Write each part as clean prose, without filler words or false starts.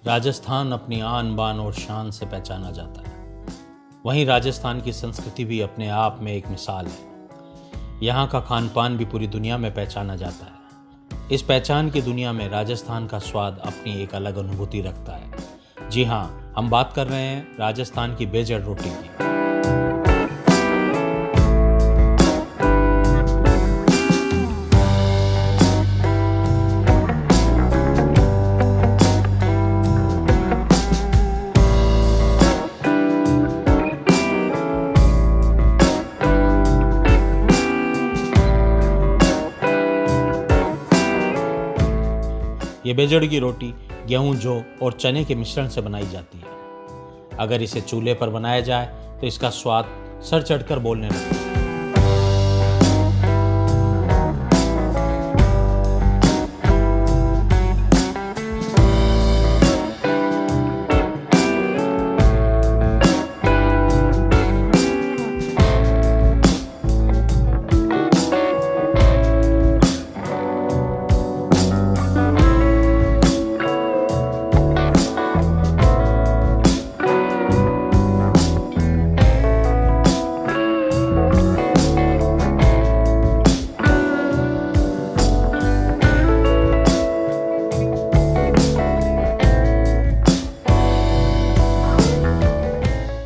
राजस्थान अपनी आन बान और शान से पहचाना जाता है। वहीं राजस्थान की संस्कृति भी अपने आप में एक मिसाल है। यहाँ का खान पान भी पूरी दुनिया में पहचाना जाता है। इस पहचान की दुनिया में राजस्थान का स्वाद अपनी एक अलग अनुभूति रखता है। जी हाँ, हम बात कर रहे हैं राजस्थान की बेजड़ रोटी की। ये बेजड़ की रोटी गेहूं, जौ और चने के मिश्रण से बनाई जाती है। अगर इसे चूल्हे पर बनाया जाए तो इसका स्वाद सर चढ़कर बोलने लगता है।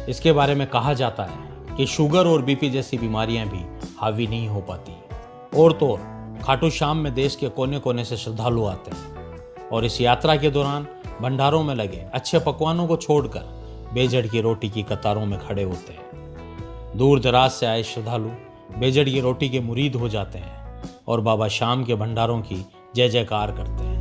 इसके बारे में कहा जाता है कि शुगर और बीपी जैसी बीमारियां भी हावी नहीं हो पाती। और तो और खाटू श्याम में देश के कोने कोने से श्रद्धालु आते हैं और इस यात्रा के दौरान भंडारों में लगे अच्छे पकवानों को छोड़कर बेजड़ की रोटी की कतारों में खड़े होते हैं। दूर दराज से आए श्रद्धालु बेजड़ की रोटी के मुरीद हो जाते हैं और बाबा श्याम के भंडारों की जय जयकार करते हैं।